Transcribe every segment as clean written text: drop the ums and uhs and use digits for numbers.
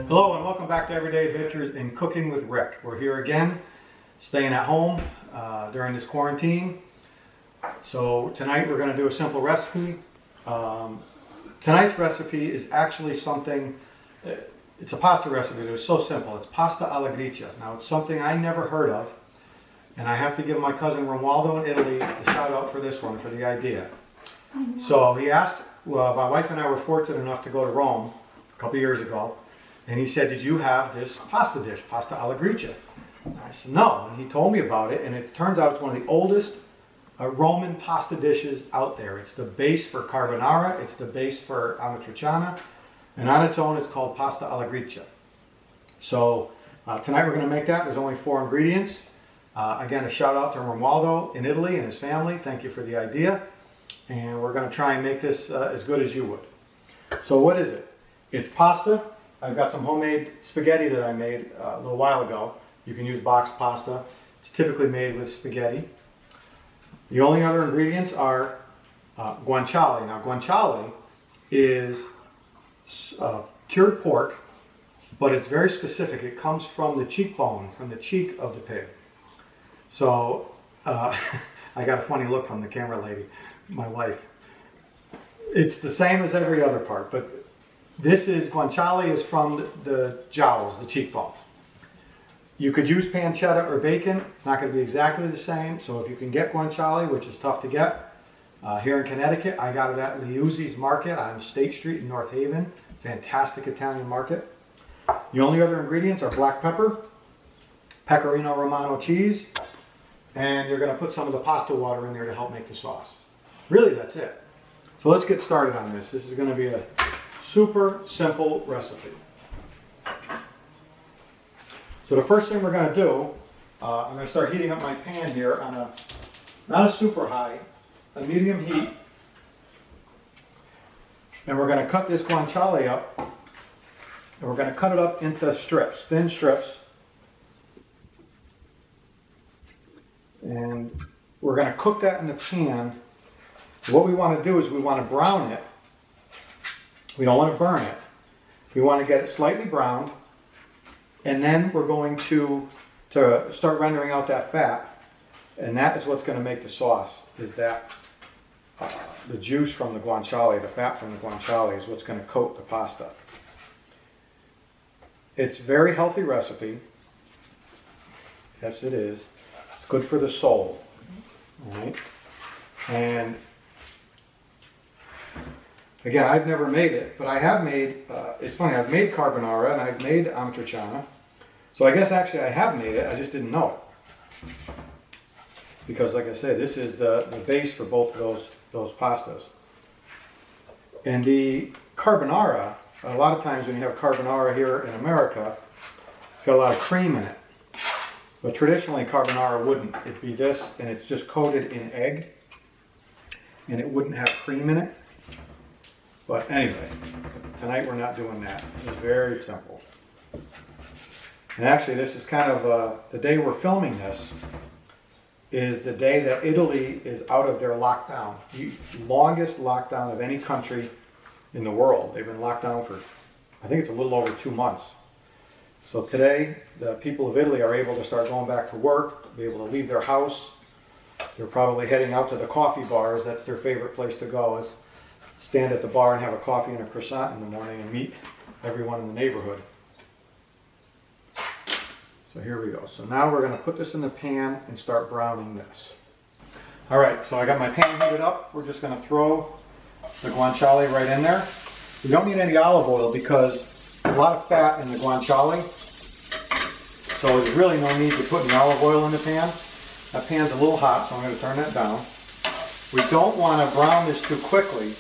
Hello and welcome back to Everyday Adventures in Cooking with Rick. We're here again, staying at home during this quarantine. So tonight we're going to do a simple recipe. Tonight's recipe is actually something, it's a pasta recipe. It was so simple. It's pasta alla Gricia. Now it's something I never heard of, and I have to give my cousin Romualdo in Italy a shout out for this one, for the idea. So he asked, my wife and I were fortunate enough to go to Rome a couple years ago. And he said, did you have this pasta dish, pasta alla Gricia? And I said, no. And he told me about it, and it turns out it's one of the oldest Roman pasta dishes out there. It's the base for carbonara, it's the base for amatriciana, and on its own it's called pasta alla Gricia. So tonight we're going to make that. There's only 4 ingredients. Again, a shout out to Romualdo in Italy and his family. Thank you for the idea. And we're going to try and make this as good as you would. So what is it? It's pasta. I've got some homemade spaghetti that I made a little while ago. You can use boxed pasta. It's typically made with spaghetti. The only other ingredients are guanciale. Now guanciale is cured pork, but it's very specific. It comes from the cheekbone, from the cheek of the pig. So I got a funny look from the camera lady, my wife. It's the same as every other part, but guanciale is from the jowls, the cheekbones. You could use panchetta or bacon. It's not going to be exactly the same. So if you can get guanciale, which is tough to get, here in Connecticut, I got it at Liuzzi's Market on State Street in North Haven. Fantastic Italian market. The only other ingredients are black pepper, pecorino romano cheese, and you're going to put some of the pasta water in there to help make the sauce. Really, that's it. So let's get started on this. This is going to be a super simple recipe. So the first thing we're going to do, I'm going to start heating up my pan here on not a super high, a medium heat. And we're going to cut this guanciale up, and we're going to cut it up into strips, thin strips. And we're going to cook that in the pan. What we want to do is we want to brown it. We don't want to burn it. We want to get it slightly browned, and then we're going to start rendering out that fat, and that is what's going to make the sauce, is that the juice from the guanciale, the fat from the guanciale is what's going to coat the pasta. It's a very healthy recipe. Yes, it is. It's good for the soul. All right? And again, I've never made it, but I have made, it's funny, I've made carbonara and I've made amatriciana. So I guess actually I have made it, I just didn't know it. Because like I said, this is the base for both of those pastas. And the carbonara, a lot of times when you have carbonara here in America, it's got a lot of cream in it. But traditionally carbonara wouldn't. It'd be this, and it's just coated in egg. And it wouldn't have cream in it. But anyway, tonight we're not doing that. It's very simple. And actually this is kind of, the day we're filming this is the day that Italy is out of their lockdown. The longest lockdown of any country in the world. They've been locked down for, I think it's a little over 2 months. So today, the people of Italy are able to start going back to work, be able to leave their house. They're probably heading out to the coffee bars. That's their favorite place to go, is stand at the bar and have a coffee and a croissant in the morning and meet everyone in the neighborhood. So here we go. So now we're going to put this in the pan and start browning this. All right, so I got my pan heated up. We're just going to throw the guanciale right in there. We don't need any olive oil because there's a lot of fat in the guanciale. So there's really no need to put any olive oil in the pan. That pan's a little hot, so I'm going to turn that down. We don't want to brown this too quickly,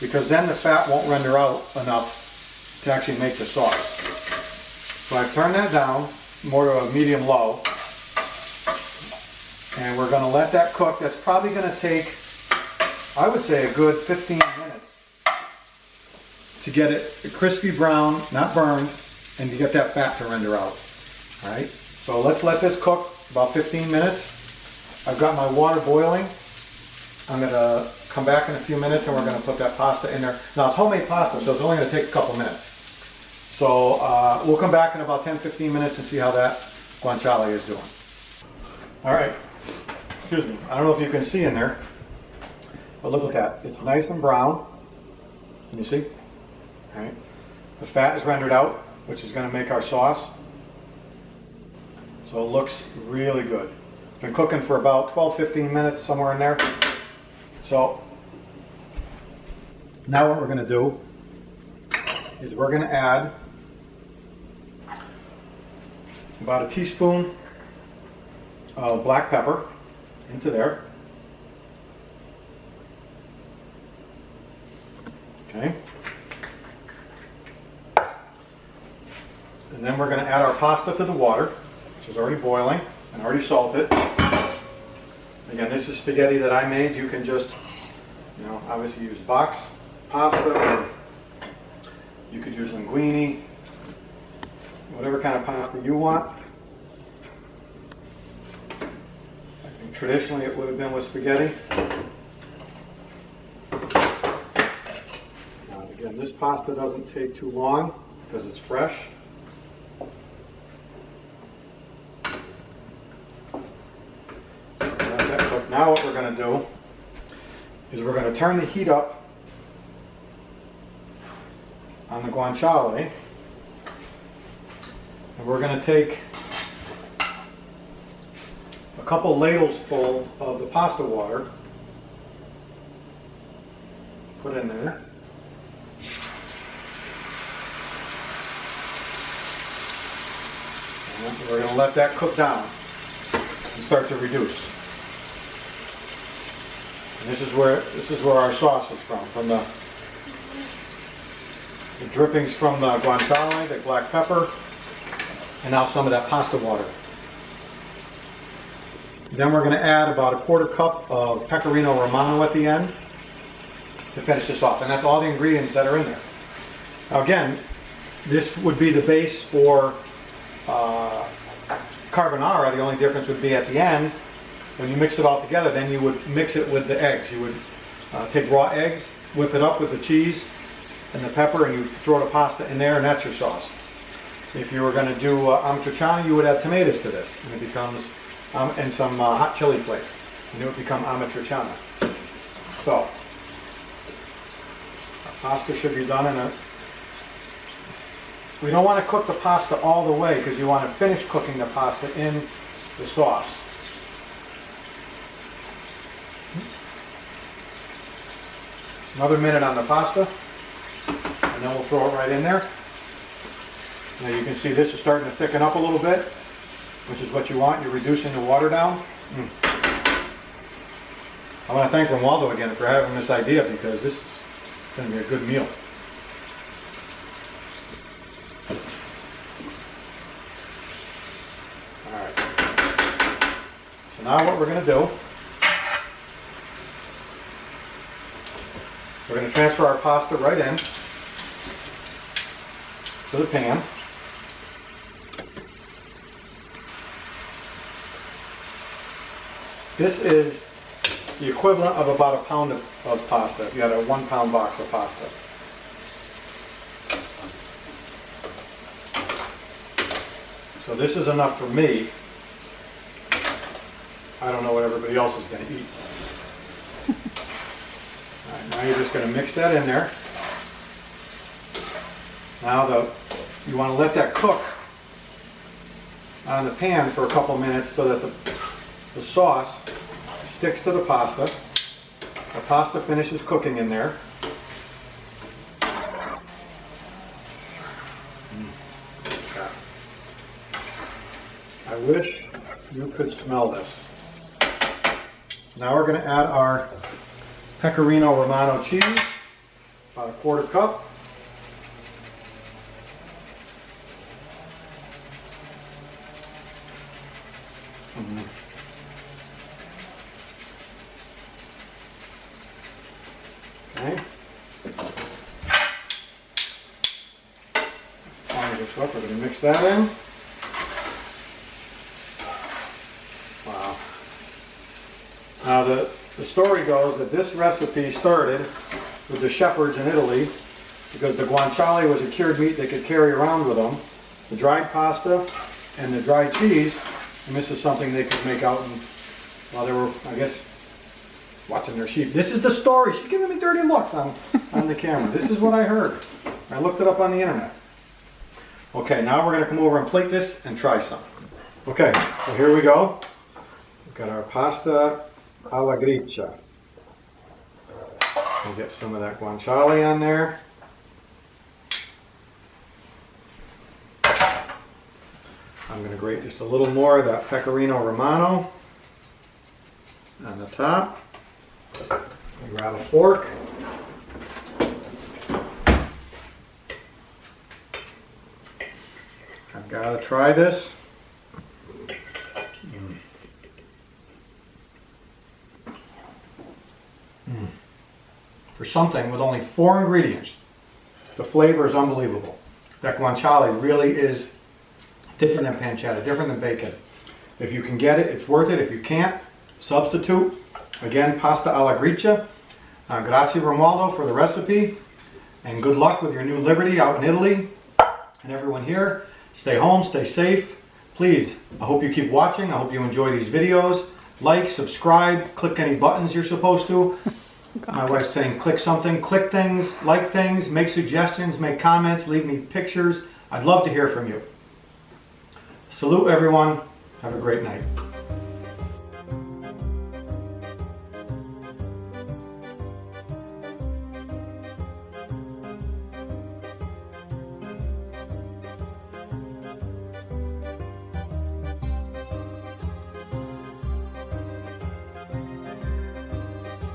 because then the fat won't render out enough to actually make the sauce. So I've turned that down more to a medium-low, and we're going to let that cook. That's probably going to take, I would say, a good 15 minutes to get it a crispy brown, not burned, and to get that fat to render out. All right, so let's let this cook about 15 minutes. I've got my water boiling. I'm going to come back in a few minutes and we're going to put that pasta in there. Now it's homemade pasta, so it's only going to take a couple minutes. So we'll come back in about 10-15 minutes and see how that guanciale is doing. All right, excuse me. I don't know if you can see in there, but look at that. It's nice and brown. Can you see? All right. The fat is rendered out, which is going to make our sauce. So it looks really good. It's been cooking for about 12-15 minutes, somewhere in there. So now what we're going to do is we're going to add about a teaspoon of black pepper into there. Okay. And then we're going to add our pasta to the water, which is already boiling and already salted. Again, this is spaghetti that I made. You can just, obviously use box pasta, or you could use linguine, whatever kind of pasta you want. I think traditionally it would have been with spaghetti. Now, again, this pasta doesn't take too long because it's fresh. Now what we're going to do is we're going to turn the heat up on the guanciale, and we're going to take a couple ladles full of the pasta water, put in there. And we're going to let that cook down and start to reduce. And this is where our sauce is from the drippings from the guanciale, the black pepper, and now some of that pasta water. Then we're going to add about a quarter cup of pecorino romano at the end to finish this off, and that's all the ingredients that are in there. Now again, this would be the base for carbonara. The only difference would be at the end. When you mix it all together, then you would mix it with the eggs. You would take raw eggs, whip it up with the cheese and the pepper, and you throw the pasta in there, and that's your sauce. If you were going to do amatriciana, you would add tomatoes to this, and it becomes, and some hot chili flakes, and it would become amatriciana. So, our pasta should be done in a... We don't want to cook the pasta all the way because you want to finish cooking the pasta in the sauce. Another minute on the pasta, and then we'll throw it right in there. Now you can see this is starting to thicken up a little bit, which is what you want. You're reducing the water down. I want to thank Romualdo again for having this idea, because this is going to be a good meal. Alright. So now what we're going to do, we're going to transfer our pasta right in to the pan. This is the equivalent of about a pound of pasta, if you had a 1 pound box of pasta. So this is enough for me. I don't know what everybody else is going to eat. Alright, now you're just going to mix that in there. Now you want to let that cook on the pan for a couple minutes so that the sauce sticks to the pasta. The pasta finishes cooking in there. I wish you could smell this. Now we're going to add our Pecorino Romano cheese, about a quarter cup. Okay. We're going to mix that in. Wow. Now the story goes that this recipe started with the shepherds in Italy because the guanciale was a cured meat they could carry around with them. The dried pasta and the dried cheese, and this is something they could make out while they were, I guess, watching their sheep. This is the story. She's giving me dirty looks on the camera. This is what I heard. I looked it up on the internet. Okay, now we're going to come over and plate this and try some. Okay, so here we go. We've got our pasta alla Gricia. We'll get some of that guanciale on there. I'm going to grate just a little more of that pecorino romano on the top. Grab a fork. I've got to try this. For something with only 4 ingredients, the flavor is unbelievable. That guanciale really is different than panchetta, different than bacon. If you can get it, it's worth it. If you can't, substitute. Again, pasta alla Gricia. Grazie Romualdo for the recipe. And good luck with your new liberty out in Italy. And everyone here, stay home, stay safe. Please, I hope you keep watching. I hope you enjoy these videos. Like, subscribe, click any buttons you're supposed to. My wife's saying click something, click things, like things, make suggestions, make comments, leave me pictures. I'd love to hear from you. Salute everyone. Have a great night.